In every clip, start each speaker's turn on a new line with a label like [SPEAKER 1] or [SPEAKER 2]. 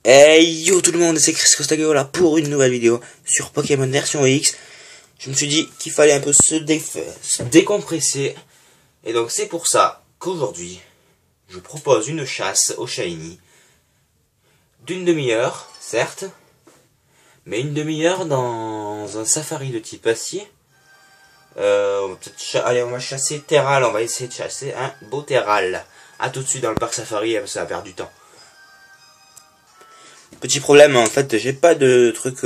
[SPEAKER 1] Hey yo tout le monde, c'est Chris Costageo là pour une nouvelle vidéo sur Pokémon version X. Je me suis dit qu'il fallait un peu se décompresser. Et donc c'est pour ça qu'aujourd'hui, je propose une chasse au Shiny. D'une demi-heure, certes. Mais une demi-heure dans un safari de type acier. Allez, on va chasser Terral, on va essayer de chasser un beau Terral. A tout de suite dans le parc safari, ça va perdre du temps. Petit problème, en fait, j'ai pas de truc,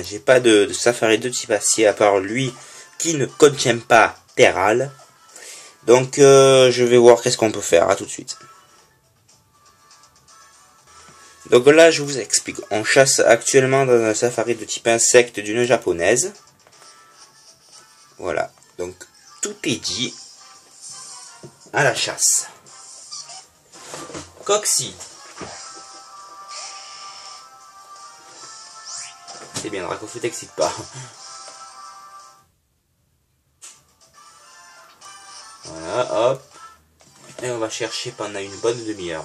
[SPEAKER 1] j'ai pas de safari de type acier à part lui qui ne contient pas Terral. Donc, je vais voir qu'est-ce qu'on peut faire. À tout de suite. Donc là, je vous explique. On chasse actuellement dans un safari de type insecte d'une japonaise. Voilà. Donc, tout est dit à la chasse. Coxy. C'est bien, Dracofeu t'excite pas. Voilà, hop. Et on va chercher pendant une bonne demi-heure.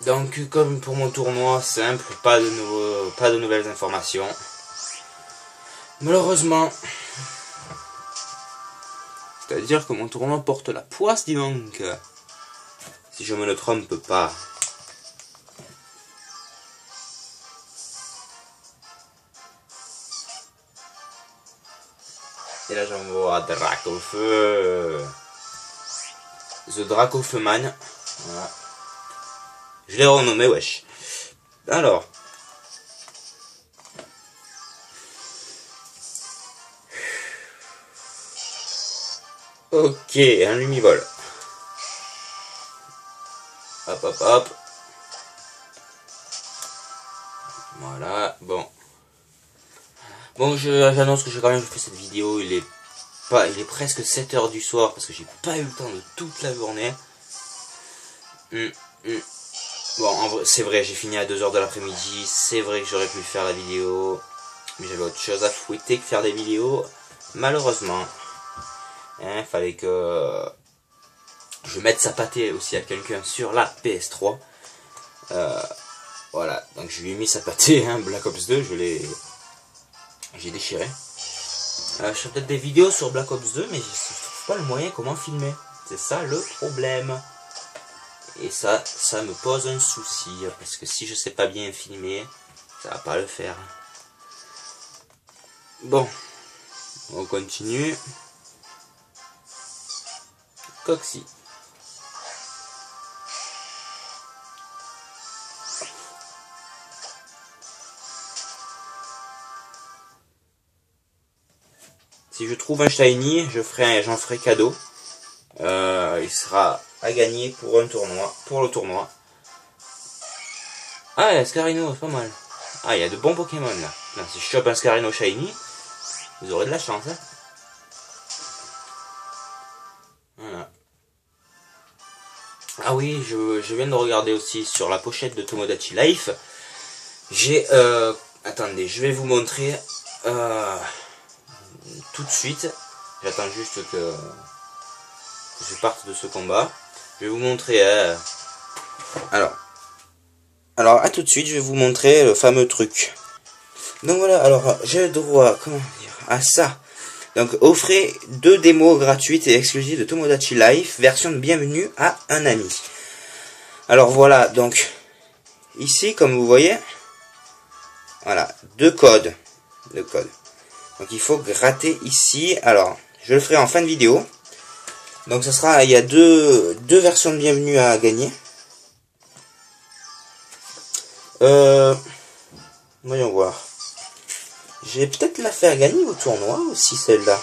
[SPEAKER 1] Donc, comme pour mon tournoi simple, pas de nouvelles informations. Malheureusement. C'est-à-dire que mon tournoi porte la poisse, dis donc. Si je me ne trompe pas. Et là j'en vois Dracofeu. The Dracofeu Man. Voilà. Je l'ai renommé, wesh. Alors. Ok, un lumivol. Hop, hop, hop. Voilà, bon. Bon, j'annonce que j'ai quand même fait cette vidéo. Il est presque 7 h du soir parce que j'ai pas eu le temps de toute la journée. Bon, c'est vrai, j'ai fini à 2 h de l'après-midi. C'est vrai que j'aurais pu faire la vidéo, mais j'avais autre chose à fouetter que faire des vidéos. Malheureusement, hein, fallait que je mette sa pâtée aussi à quelqu'un sur la PS3. Voilà, donc je lui ai mis sa pâtée, hein, Black Ops 2, j'ai déchiré. Je ferai peut-être des vidéos sur Black Ops 2, mais je trouve pas le moyen comment filmer. C'est ça le problème. Et ça me pose un souci, parce que si je sais pas bien filmer, ça va pas le faire. Bon, on continue. Coxy. Si je trouve un shiny, j'en ferai cadeau. Il sera à gagner pour le tournoi. Ah, Ascarino, c'est pas mal. Ah, il y a de bons Pokémon là. Non, si je chope un Ascarino shiny, vous aurez de la chance. Hein. Voilà. Ah oui, je viens de regarder aussi sur la pochette de Tomodachi Life. J'ai... attendez, je vais vous montrer tout de suite. J'attends juste que je parte de ce combat. Je vais vous montrer... Alors, à tout de suite, je vais vous montrer le fameux truc. Donc voilà, alors j'ai le droit, comment dire, à ça. Donc offrez 2 démos gratuites et exclusives de Tomodachi Life, version de bienvenue à un ami. Alors voilà, donc ici, comme vous voyez, voilà, 2 codes. Donc il faut gratter ici. Alors, je le ferai en fin de vidéo. Donc ça sera, il y a deux versions de bienvenue à gagner. Voyons voir. Je vais peut-être la faire gagner au tournoi aussi, celle-là.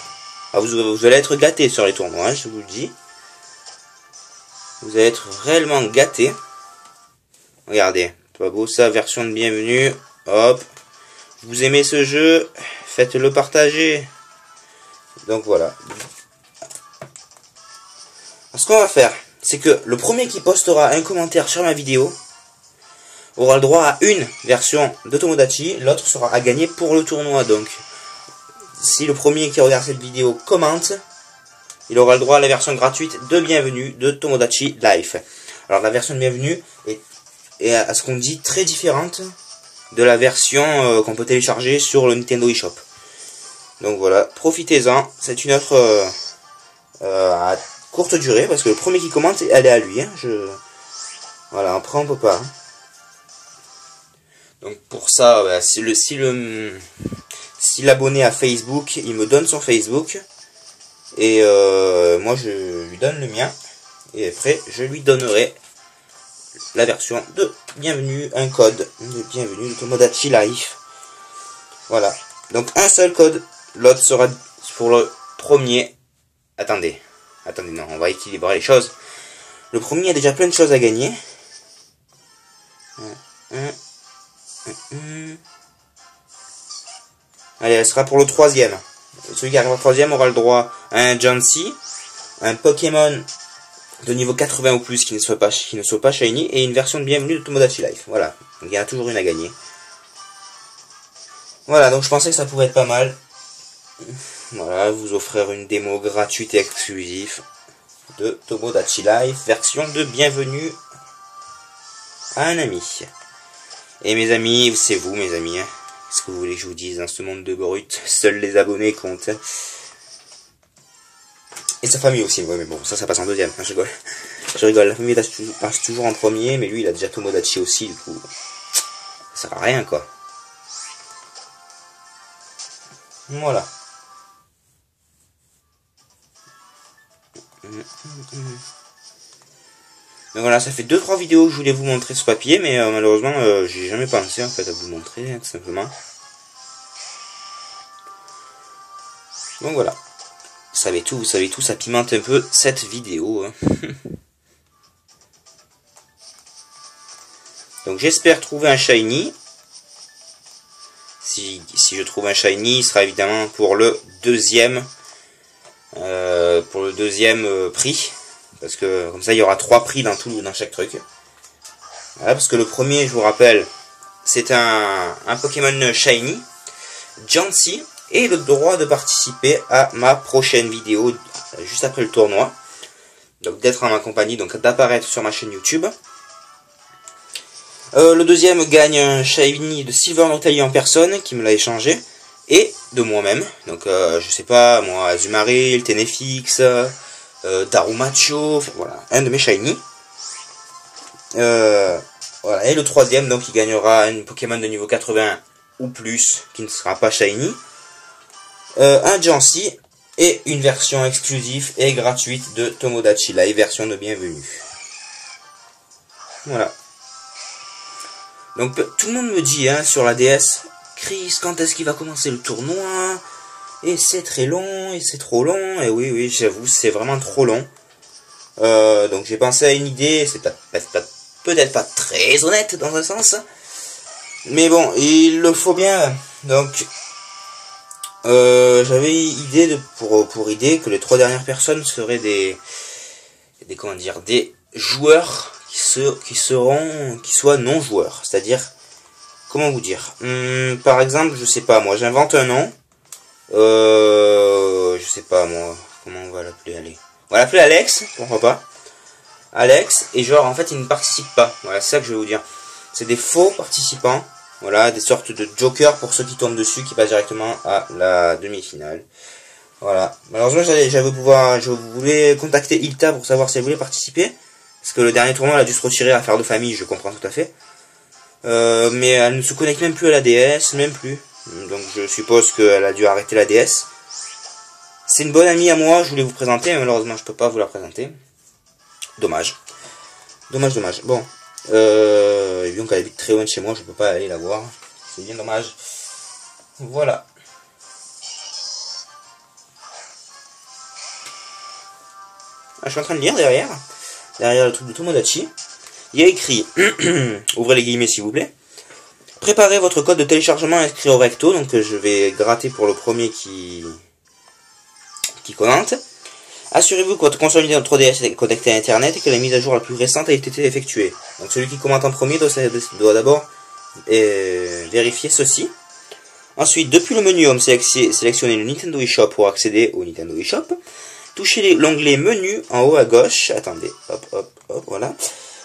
[SPEAKER 1] Ah, vous allez être gâtés sur les tournois, hein, je vous le dis. Vous allez être réellement gâtés. Regardez, pas beau ça, version de bienvenue. Hop. Vous aimez ce jeu, faites-le partager. Donc voilà. Ce qu'on va faire, c'est que le premier qui postera un commentaire sur ma vidéo aura le droit à une version de Tomodachi, l'autre sera à gagner pour le tournoi. Donc, si le premier qui regarde cette vidéo commente, il aura le droit à la version gratuite de bienvenue de Tomodachi Life. Alors la version de bienvenue est à ce qu'on dit très différente de la version qu'on peut télécharger sur le Nintendo eShop. Donc voilà, profitez-en, c'est une offre à courte durée, parce que le premier qui commente, elle est à lui. Hein. Voilà, après on peut pas. Hein. Donc pour ça, bah, si l'abonné à Facebook, il me donne son Facebook, et moi je lui donne le mien, et après je lui donnerai la version de bienvenue, un code de bienvenue de Tomodachi Life. Voilà, donc un seul code, l'autre sera pour le premier. Attendez, non, on va équilibrer les choses. Le premier, il y a déjà plein de choses à gagner. Allez, elle sera pour le troisième. Celui qui arrive au troisième aura le droit à un Jancy, un Pokémon de niveau 80 ou plus qui ne soit pas shiny, et une version de bienvenue de Tomodachi Life. Voilà, donc il y en a toujours une à gagner. Voilà, donc je pensais que ça pouvait être pas mal. Voilà, vous offrir une démo gratuite et exclusive de Tomodachi Life, version de bienvenue à un ami. Et mes amis, c'est vous mes amis, hein. Qu'est-ce que vous voulez que je vous dise dans ce monde de brut? Seuls les abonnés comptent. Et sa famille aussi, ouais, mais bon, ça passe en deuxième, hein, je rigole. Je rigole, la famille passe toujours en premier, mais lui il a déjà Tomodachi aussi, du coup, ça sert à rien quoi. Voilà. Donc voilà, ça fait 2-3 vidéos que je voulais vous montrer ce papier, mais malheureusement j'ai jamais pensé en fait à vous montrer, hein, tout simplement. Donc voilà, vous savez tout, ça pimente un peu cette vidéo. Hein. Donc j'espère trouver un shiny. Si je trouve un shiny, il sera évidemment pour le deuxième prix, parce que comme ça il y aura 3 prix dans chaque truc. Voilà, parce que le premier, je vous rappelle, c'est un Pokémon shiny, Jancy, et le droit de participer à ma prochaine vidéo juste après le tournoi, donc d'être en ma compagnie, donc d'apparaître sur ma chaîne YouTube. Le deuxième gagne un shiny de Silver Notali en personne, qui me l'a échangé, et de moi-même, donc je sais pas, moi, Azumarill, Tenefix, Darumacho, enfin, voilà, un de mes shiny. Voilà, et le troisième, donc il gagnera un Pokémon de niveau 80 ou plus, qui ne sera pas shiny, un Jancy, et une version exclusive et gratuite de Tomodachi Life, version de bienvenue. Voilà. Donc tout le monde me dit hein, sur la DS, Chris, quand est-ce qu'il va commencer le tournoi? Et c'est très long, et c'est trop long. Et oui, j'avoue, c'est vraiment trop long. Donc j'ai pensé à une idée, c'est peut-être pas très honnête dans un sens. Mais bon, il le faut bien. Donc j'avais idée pour idée que les 3 dernières personnes seraient des joueurs qui soient non joueurs, c'est-à-dire, comment vous dire, par exemple, je sais pas moi, j'invente un nom, je sais pas moi, comment on va l'appeler, allez, on va l'appeler Alex, pourquoi pas, Alex, et genre en fait il ne participe pas, voilà, c'est ça que je vais vous dire, c'est des faux participants, voilà, des sortes de jokers pour ceux qui tombent dessus, qui passent directement à la demi-finale. Voilà, malheureusement je voulais contacter Ilta pour savoir si elle voulait participer, parce que le dernier tournoi elle a dû se retirer à faire de famille, je comprends tout à fait. Mais elle ne se connecte même plus à la DS, même plus. Donc je suppose qu'elle a dû arrêter la DS. C'est une bonne amie à moi, je voulais vous présenter, mais malheureusement je peux pas vous la présenter. Dommage. Dommage. Bon. Et bien qu'elle habite très loin de chez moi, je peux pas aller la voir. C'est bien dommage. Voilà. Ah, je suis en train de lire derrière le truc de Tomodachi. Il y a écrit, ouvrez les guillemets s'il vous plaît, préparez votre code de téléchargement inscrit au recto, donc je vais gratter pour le premier qui commente. Assurez-vous que votre console Nintendo 3DS est connectée à internet et que la mise à jour la plus récente a été effectuée. Donc celui qui commente en premier doit d'abord vérifier ceci. Ensuite, depuis le menu Home, sélectionnez le Nintendo eShop pour accéder au Nintendo eShop. Touchez l'onglet menu en haut à gauche. Attendez, hop, voilà.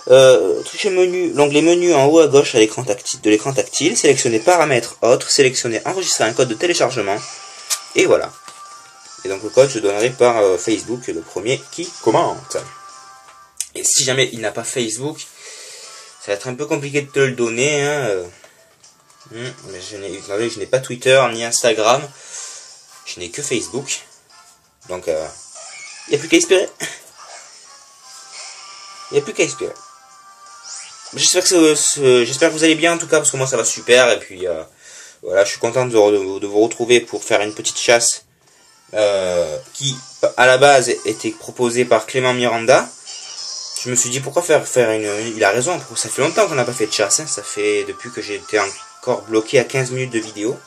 [SPEAKER 1] Touchez menu, l'onglet menu en haut à gauche à l'écran tactile, de l'écran tactile, sélectionnez paramètres autres, sélectionnez enregistrer un code de téléchargement, et voilà. Et donc le code je donnerai par Facebook, le premier qui commente. Et si jamais il n'a pas Facebook, ça va être un peu compliqué de te le donner, hein. Mais je n'ai pas Twitter ni Instagram, je n'ai que Facebook, donc il n'y a plus qu'à espérer. Il n'y a plus qu'à espérer. J'espère que vous allez bien en tout cas, parce que moi ça va super, et puis voilà, je suis content de vous retrouver pour faire une petite chasse qui à la base était proposée par Clément Miranda. Je me suis dit pourquoi faire une... Il a raison, ça fait longtemps qu'on n'a pas fait de chasse, hein. Ça fait depuis que j'étais encore bloqué à 15 minutes de vidéo,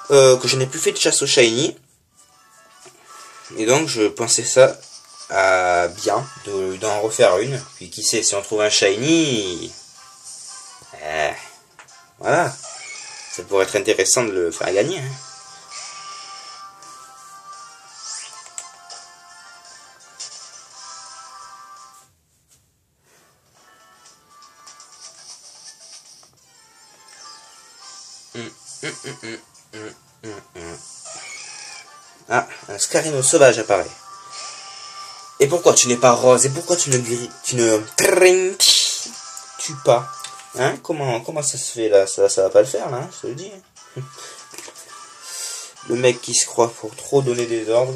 [SPEAKER 1] que je n'ai plus fait de chasse au shiny. Et donc je pensais ça bien d'en refaire une. Puis qui sait, si on trouve un shiny, voilà, ça pourrait être intéressant de le faire gagner, hein. Ah, un Scarino sauvage apparaît. Et pourquoi tu n'es pas rose? Et pourquoi tu ne tues pas? Hein? Comment ça se fait là? Ça va pas le faire là, hein, je te le dis. Le mec qui se croit pour trop donner des ordres.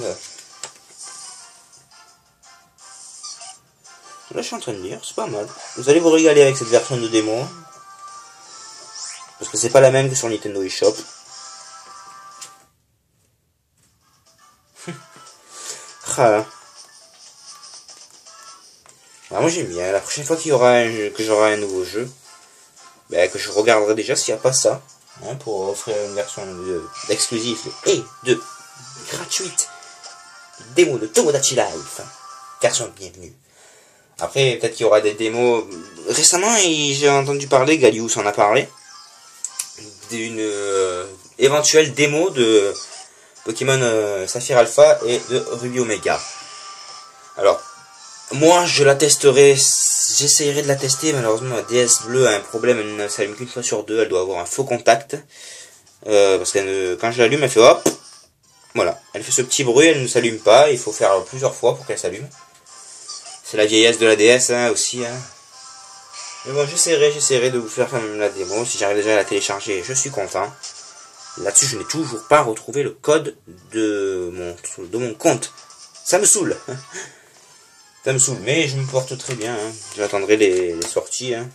[SPEAKER 1] Là je suis en train de lire, c'est pas mal. Vous allez vous régaler avec cette version de démo. Parce que c'est pas la même que sur Nintendo eShop. Ah. Alors moi j'aime bien. La prochaine fois qu'il y aura que j'aurai un nouveau jeu, ben, que je regarderai déjà s'il n'y a pas ça, hein, pour offrir une version d'exclusif et de gratuite démo de Tomodachi Life. Version bienvenue. Après peut-être qu'il y aura des démos. Récemment j'ai entendu parler, Galius en a parlé, d'une éventuelle démo de Pokémon Saphir Alpha et de Ruby Omega. Alors, moi je la testerai, j'essayerai de la tester, malheureusement ma DS bleue a un problème, elle ne s'allume qu'une fois sur deux, elle doit avoir un faux contact, parce que quand je l'allume elle fait hop, voilà, elle fait ce petit bruit, elle ne s'allume pas, il faut faire plusieurs fois pour qu'elle s'allume. C'est la vieillesse de la DS, hein, aussi, hein. Mais bon, j'essaierai de vous faire la démo, si j'arrive déjà à la télécharger, je suis content. Là-dessus, je n'ai toujours pas retrouvé le code de mon compte. Ça me saoule. Ça me saoule, mais je me porte très bien, hein. J'attendrai les sorties, hein.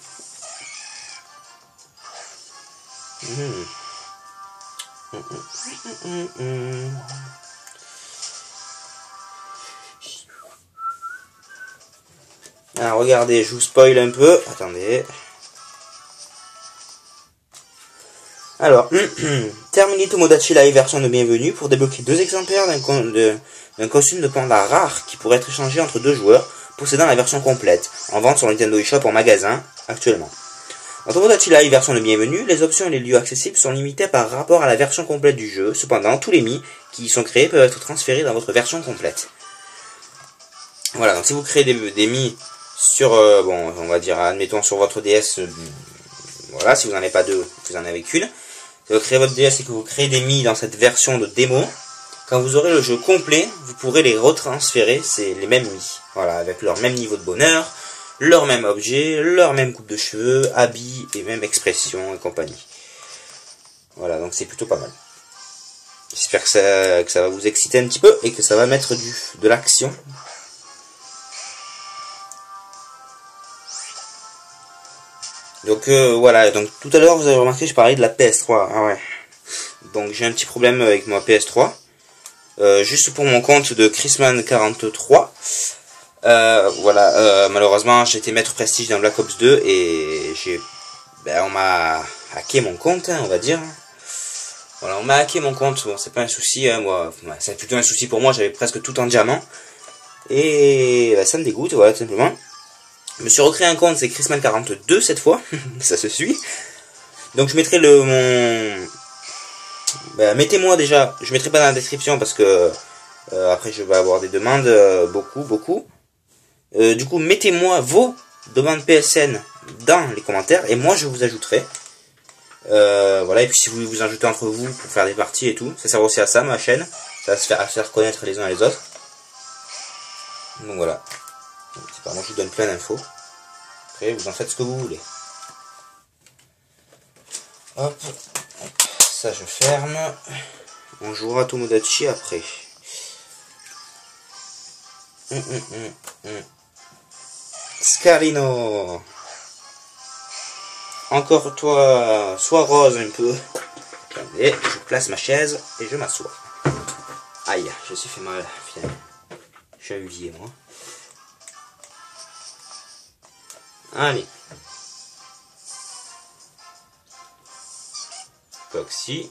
[SPEAKER 1] Alors, regardez, je vous spoil un peu. Attendez. Alors, terminez Tomodachi Live version de bienvenue pour débloquer 2 exemplaires d'un costume de panda rare qui pourrait être échangé entre 2 joueurs possédant la version complète, en vente sur Nintendo eShop en magasin actuellement. Dans Tomodachi Live version de bienvenue, les options et les lieux accessibles sont limités par rapport à la version complète du jeu. Cependant, tous les Mis qui y sont créés peuvent être transférés dans votre version complète. Voilà, donc si vous créez des Mis sur, bon, on va dire, admettons sur votre DS, voilà, si vous n'en avez pas 2, vous en avez qu'une. Si vous créez votre DS et que vous créez des Mis dans cette version de démo, quand vous aurez le jeu complet, vous pourrez les retransférer, c'est les mêmes Mis. Voilà, avec leur même niveau de bonheur, leur même objet, leur même coupe de cheveux, habits et même expression et compagnie. Voilà, donc c'est plutôt pas mal. J'espère que ça va vous exciter un petit peu et que ça va mettre de l'action. Donc voilà, donc tout à l'heure vous avez remarqué je parlais de la PS3, ah ouais. Donc j'ai un petit problème avec ma PS3. Juste pour mon compte de Chrisman43. Voilà, malheureusement j'étais maître prestige dans Black Ops 2 et on m'a hacké mon compte, hein, on va dire. Voilà, on m'a hacké mon compte, bon c'est pas un souci, hein, moi, c'est plutôt un souci pour moi, j'avais presque tout en diamant. Et ça me dégoûte, voilà, tout simplement. Je me suis recréé un compte, c'est Chrisman42 cette fois, ça se suit. Donc je mettrai mettez-moi déjà, je mettrai pas dans la description parce que après je vais avoir des demandes, beaucoup. Du coup, mettez-moi vos demande PSN dans les commentaires et moi je vous ajouterai. Voilà, et puis si vous voulez vous ajouter entre vous pour faire des parties et tout, ça sert aussi à ça, ma chaîne. Ça va se faire connaître les uns les autres. Donc voilà. Moi je vous donne plein d'infos. Après vous en faites ce que vous voulez. Hop. Ça je ferme. On jouera à Tomodachi après. Scarino. Encore toi, sois rose un peu. Attendez, je place ma chaise et je m'assois. Aïe, je me suis fait mal, finalement. Je suis un vieux, moi. Allez. Coxy.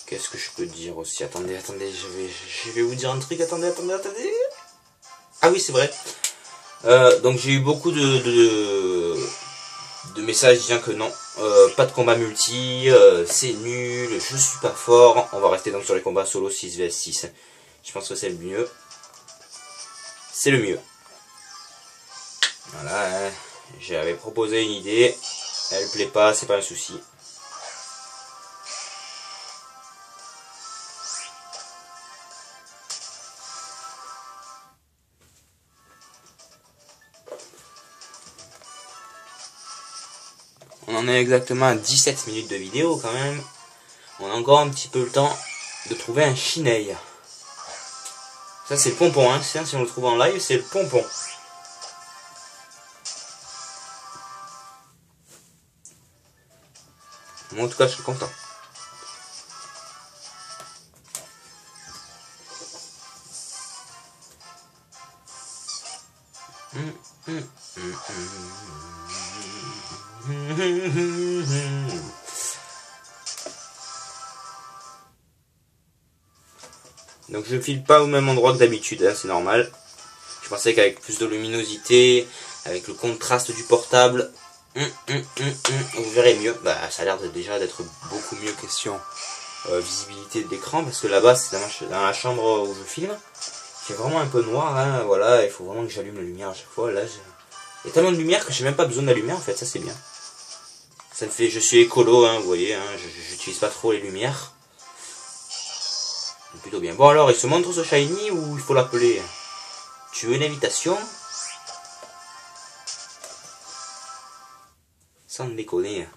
[SPEAKER 1] Qu'est-ce que je peux dire aussi? Attendez, je vais vous dire un truc. Attendez. Ah oui, c'est vrai. Donc j'ai eu beaucoup de messages disant que non, pas de combat multi, c'est nul, je suis pas fort. On va rester donc sur les combats solo 6 vs 6. Je pense que c'est le mieux. C'est le mieux. Voilà, hein. J'avais proposé une idée. Elle plaît pas, c'est pas un souci. On en est exactement à 17 minutes de vidéo quand même. On a encore un petit peu le temps de trouver un Shinei. Ça c'est le pompon, hein. Si on le trouve en live, c'est le pompon. Moi en tout cas je suis content. Donc je file pas au même endroit que d'habitude, hein, c'est normal. Je pensais qu'avec plus de luminosité, avec le contraste du portable, vous verrez mieux. Bah ça a l'air déjà d'être beaucoup mieux question visibilité de l'écran, parce que là-bas c'est dans la chambre où je filme. C'est vraiment un peu noir, hein, voilà, il faut vraiment que j'allume la lumière à chaque fois. Là, il y a tellement de lumière que j'ai même pas besoin d'allumer en fait, ça c'est bien. Ça me fait, je suis écolo, hein, vous voyez, hein, j'utilise pas trop les lumières. C'est plutôt bien. Bon alors, il se montre ce shiny ou il faut l'appeler? Tu veux une invitation? Sans déconner.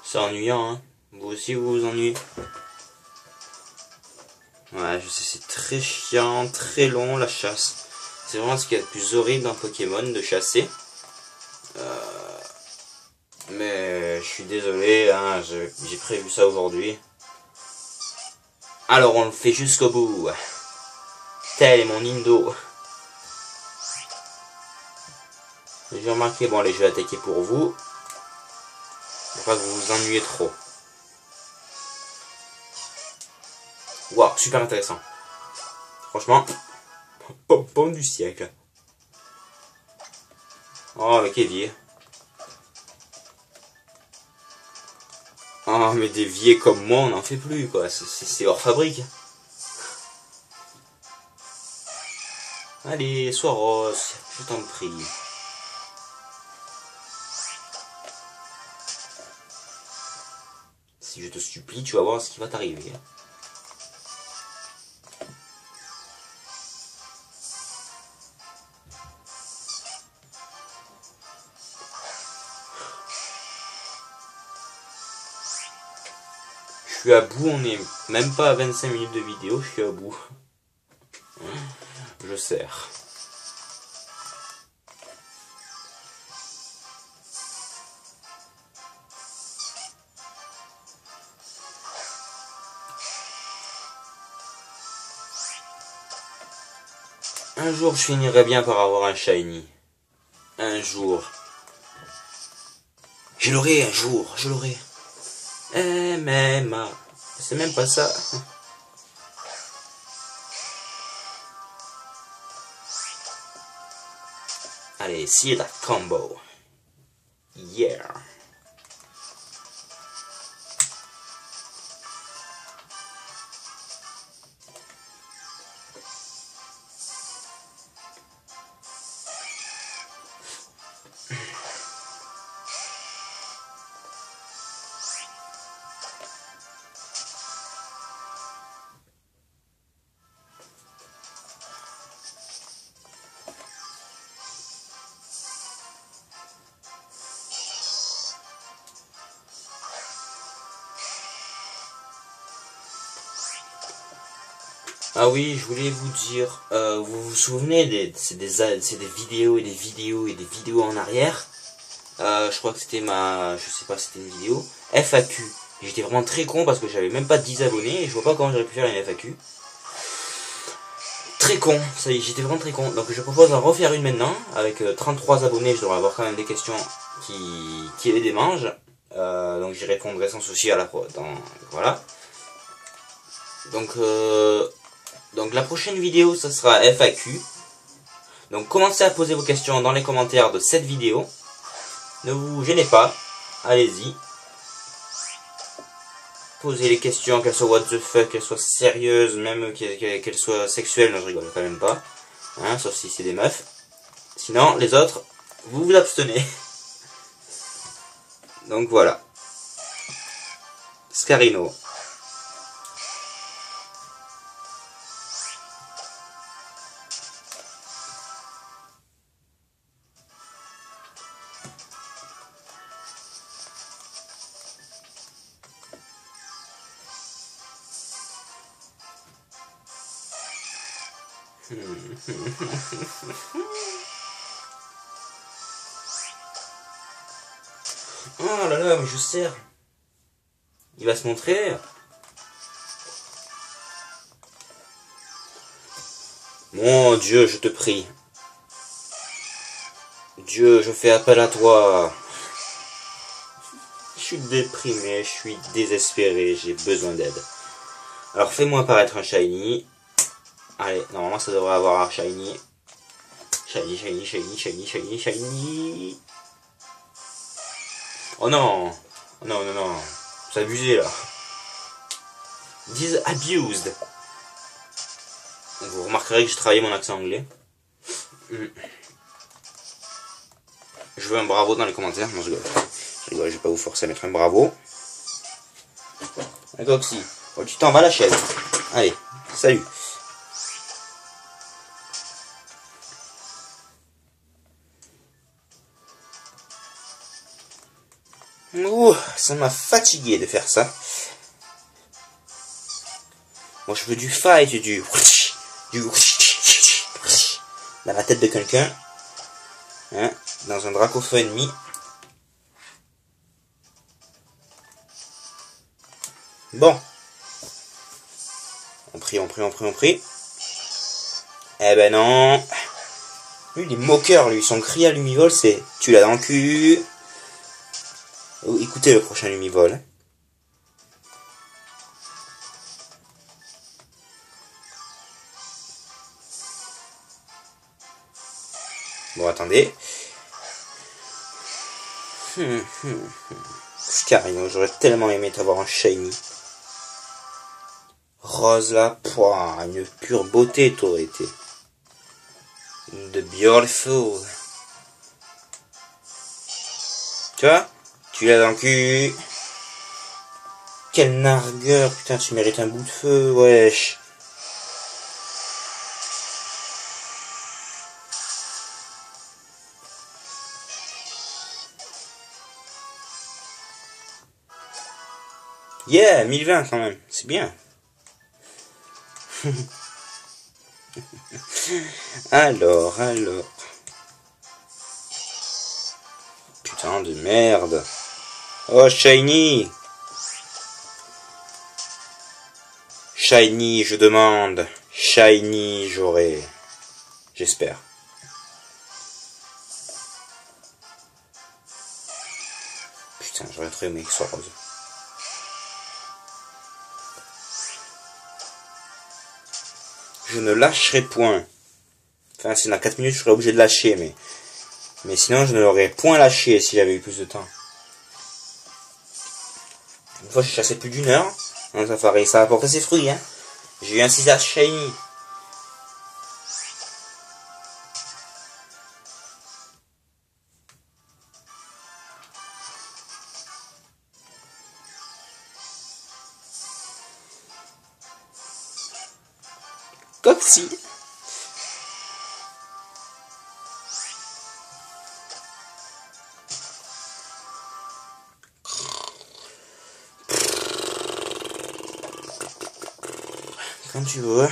[SPEAKER 1] C'est ennuyant, hein. Vous aussi, vous vous ennuyez. Ouais, je sais, c'est très chiant, très long la chasse. C'est vraiment ce qu'il y a de plus horrible dans Pokémon, de chasser. Mais je suis désolé, hein, j'ai prévu ça aujourd'hui. Alors on le fait jusqu'au bout. Tel est mon Indo. J'ai remarqué, bon, les jeux attaqués pour vous. Pour pas que vous vous ennuyez trop. Waouh, super intéressant. Franchement, pomme du siècle. Oh, mais Kévier. Oh, mais des vieux comme moi, on n'en fait plus, quoi. C'est hors fabrique. Allez, sois rose, je t'en prie. Si je te supplie, tu vas voir ce qui va t'arriver. Je suis à bout, on est même pas à 25 minutes de vidéo, je suis à bout. Je serre. Un jour, je finirai bien par avoir un shiny. Un jour. Je l'aurai un jour, je l'aurai. MMA. C'est même pas ça. Allez, see that combo. Yeah. Ah oui, je voulais vous dire, vous vous souvenez c'est des vidéos et des vidéos et des vidéos en arrière. Je crois que c'était je sais pas, c'était une vidéo FAQ. J'étais vraiment très con parce que j'avais même pas 10 abonnés et je vois pas comment j'aurais pu faire une FAQ. Très con, ça y est, j'étais vraiment très con. Donc je propose d'en refaire une maintenant avec 33 abonnés. Je devrais avoir quand même des questions qui les démangent. Donc j'y répondrai sans souci à la fois. Voilà. Donc la prochaine vidéo, ça sera FAQ. Donc commencez à poser vos questions dans les commentaires de cette vidéo. Ne vous gênez pas, allez-y. Posez les questions, qu'elles soient what the fuck, qu'elles soient sérieuses, même qu'elles soient sexuelles. Non, je rigole quand même pas. Hein, sauf si c'est des meufs. Sinon, les autres, vous vous abstenez. Donc voilà. Scarino. Oh là là, mais je sers. Il va se montrer. Mon Dieu, je te prie. Dieu, je fais appel à toi. Je suis déprimé, je suis désespéré, j'ai besoin d'aide. Alors fais-moi apparaître un shiny. Allez, normalement ça devrait avoir un shiny. Shiny, shiny, shiny, shiny, shiny, shiny. Oh non. Non, non, non. C'est abusé là. This abused. Vous remarquerez que j'ai travaillé mon accent anglais. Je veux un bravo dans les commentaires. Non, je rigole. Je rigole, je vais pas vous forcer à mettre un bravo. Et toi aussi. Oh, tu t'en vas la chaise. Allez, salut. Ouh, ça m'a fatigué de faire ça. Moi je veux du fight, du dans la tête de quelqu'un. Hein, dans un Dracofeu ennemi. Bon. On prie. Eh ben non. Lui, il est moqueur, lui. Son cri à Lumivol, c'est « Tu l'as dans le cul ». Écoutez le prochain Lumivol. Bon, attendez. Scarino, j'aurais tellement aimé t'avoir en shiny. Rose là, pouah, une pure beauté t'aurais été. The beautiful. Tu vois? Tu l'as dans le cul. Quel nargueur, putain, tu mérites un bout de feu, wesh. Yeah, 1020 quand même, c'est bien. alors. Putain de merde. Oh, shiny. Shiny, je demande. Shiny, j'aurai. J'espère. Putain, j'aurais trop aimé qu'il soit rose. Je ne lâcherai point. Enfin, c'est dans 4 minutes, je serais obligé de lâcher, mais sinon, je ne l'aurais point lâché si j'avais eu plus de temps. Une fois, j'ai chassé plus d'1 heure. Hein, ça a apporté ses fruits, hein. J'ai eu un 6H shiny. Coxy. Quand tu veux.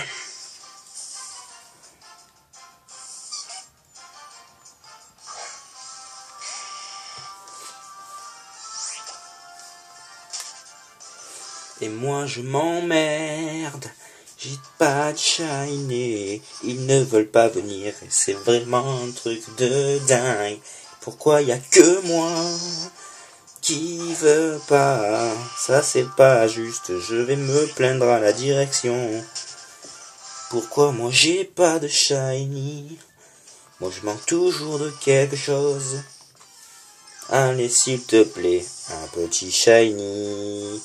[SPEAKER 1] Et moi je m'emmerde. J'ai pas de shiny. Ils ne veulent pas venir. Et c'est vraiment un truc de dingue. Pourquoi y a que moi qui veut pas? Ça c'est pas juste. Je vais me plaindre à la direction. Pourquoi moi j'ai pas de shiny? Moi je manque toujours de quelque chose. Allez s'il te plaît, un petit shiny.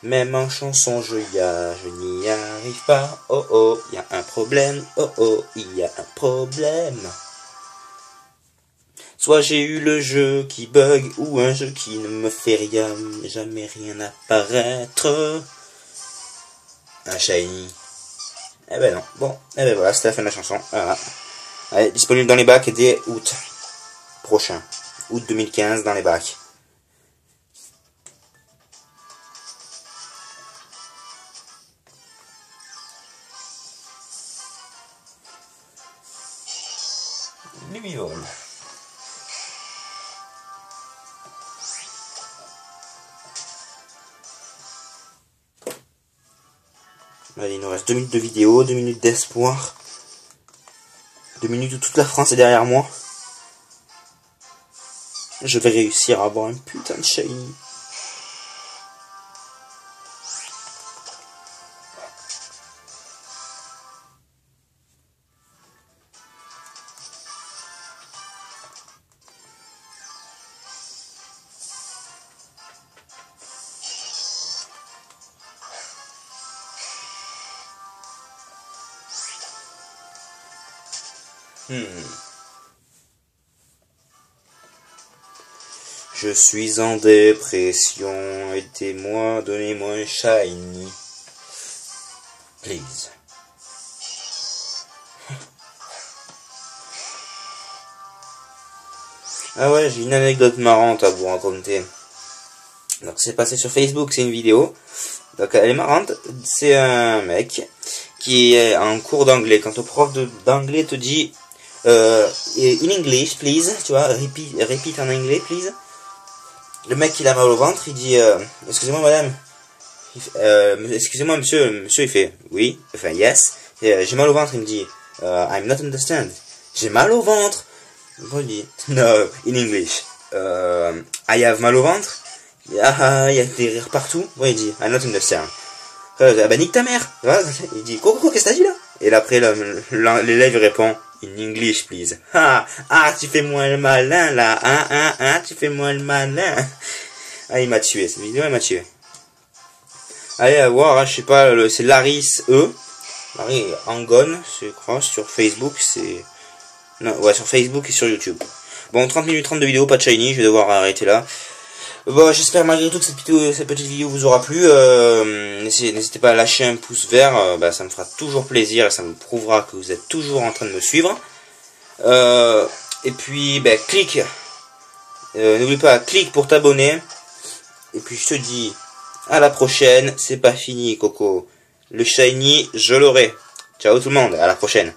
[SPEAKER 1] Même en chanson je n'y arrive pas. Oh oh, y a un problème. Oh oh, il y a un problème. Soit j'ai eu le jeu qui bug ou un jeu qui ne me fait jamais rien apparaître. Un shiny. Eh ben non. Bon, eh ben voilà, c'était la fin de la chanson. Voilà. Allez, disponible dans les bacs dès août prochain. Août 2015 dans les bacs. Lumivol. Allez, il nous reste 2 minutes de vidéo, 2 minutes d'espoir. 2 minutes où toute la France est derrière moi. Je vais réussir à avoir un putain de shiny. Je suis en dépression, aidez-moi, donnez-moi un shiny. Please. Ah ouais, j'ai une anecdote marrante à vous raconter. Donc c'est passé sur Facebook, c'est une vidéo. Donc elle est marrante, c'est un mec qui est en cours d'anglais. Quand le prof d'anglais te dit in English, please, tu vois, repeat en anglais, please. Le mec il a mal au ventre, il dit excusez-moi madame, excusez-moi monsieur il fait oui, enfin yes, j'ai mal au ventre, il me dit I'm not understand, j'ai mal au ventre. Redis. No, in English. I have mal au ventre. Ah, il y a des rires partout. Ouais, il dit, I not understand. Ah bah nique ta mère. Il dit, quoi, qu'est-ce que t'as dit là? Et là, après, l'élève répond, in English, please. Ah, tu fais moi le malin, là. Tu fais moi le malin. Ah, il m'a tué, cette vidéo, il m'a tué. Allez, à voir, hein, je sais pas, c'est Laris E. Larry Angon, je crois, sur Facebook, c'est... Non, ouais, sur Facebook et sur YouTube. Bon, 30 minutes 30 de vidéo, pas de shiny, je vais devoir arrêter là. Bon, j'espère malgré tout que cette petite vidéo vous aura plu. N'hésitez pas à lâcher un pouce vert, ça me fera toujours plaisir et ça me prouvera que vous êtes toujours en train de me suivre. Et puis, clique. N'oublie pas, clique pour t'abonner. Et puis je te dis à la prochaine, c'est pas fini Coco. Le shiny, je l'aurai. Ciao tout le monde, à la prochaine.